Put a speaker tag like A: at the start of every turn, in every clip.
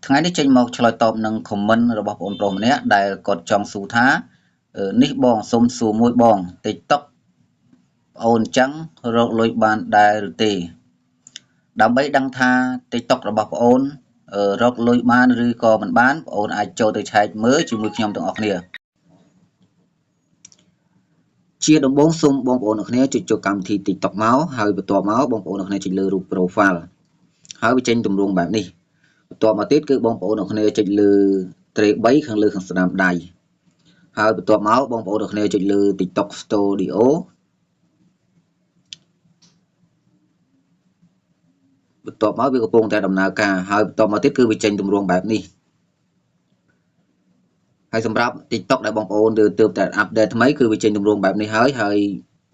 A: ថ្ងៃនេះចេញមកឆ្លើយតបនឹង comment របស់បងប្រុសម្នាក់ដែលគាត់ចង់សួរថានេះបងសុំសួរមួយបង TikTok ប្អូនចឹងរកលុយបានដែរឬទេដើម្បីដឹងថា TikTok របស់ប្អូនរកលុយបានឬក៏មិនបានប្អូនអាចចូលទៅឆែកមើលជាមួយខ្ញុំទាំងអស់គ្នាជាដំបូងសូមបងប្អូនអរគ្នាចុចចូលកម្មវិធី TikTok មកហើយបន្ទាប់មកបងប្អូនអរគ្នាចុចលើរូប profile ហើយវាចេញទម្រង់បែបនេះបន្ទាប់មកទៀតគឺបងប្អូនអរគ្នាចុចលើ ត្រី3ខាងលើខាងស្ដាំដៃហើយបន្ទាប់មកបងប្អូនអរគ្នាចុចលើ TikTok Studio បន្ទាប់មកវាកំពុងតែដំណើរការហើយបន្ទាប់មកទៀតគឺវាចេញទម្រង់បែបនេះហើយសម្រាប់ TikTok ដែលបងប្អូនទើបតែអាប់ដេតថ្មីគឺវាចេញទម្រង់បែបនេះហើយ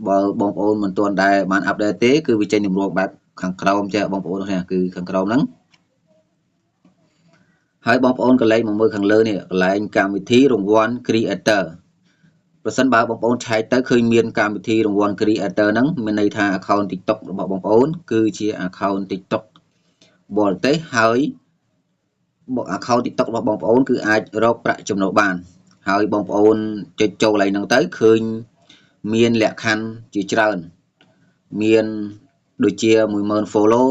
A: បើបងប្អូនមិនទាន់ដែលបានអាប់ដេតទេគឺវាចេញទម្រង់បែបខាងក្រោមចាបងប្អូននេះគឺខាងក្រោមហ្នឹងហើយបងប្អូនកន្លែងមកមើលខាងលើនេះកន្លែងកម្មវិធីរង្វាន់ Creator ប្រសិនបើបងប្អូនឆែកទៅឃើញមានកម្មវិធីរង្វាន់ Creator ហ្នឹងមានន័យថា account TikTok របស់បងប្អូនគឺជា account TikTok បរទេសហើយ account TikTok របស់បងប្អូនគឺអាចរកប្រាក់ចំណូលបានហើយបងប្អូនចុចចូលកន្លែងហ្នឹងទៅឃើញមានលក្ខខណ្ឌជាច្រើនមានដូចជា 10000 follow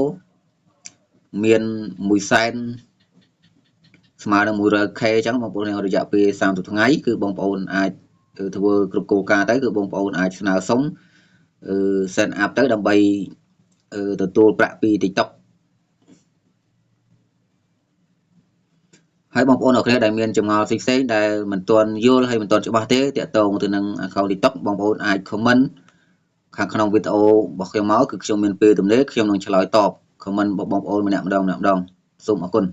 A: មាន 100,000 ស្មើនឹង 100k អញ្ចឹងបងប្អូនរយៈពេល30ថ្ងៃគឺបងប្អូនអាចធ្វើគ្រប់គោលការណ៍ទៅគឺបងប្អូនអាចស្នើសុំset up ទៅដើម្បីទទួលប្រាក់ពី TikTok ហើយបងប្អូនអរគ្នាដែលមានចម្ងល់ផ្សេងៗដែលមិនទាន់យល់ហើយមិនទាន់ច្បាស់ទេតាក់ទងទៅនឹង account TikTok បងប្អូនអាច comment ខាងក្នុងវីដេអូរបស់ខ្ញុំមកគឺខ្ញុំមានពេលទំនេរខ្ញុំនឹងឆ្លើយតប comment របស់បងប្អូនម្នាក់ម្ដងសូមអរគុណ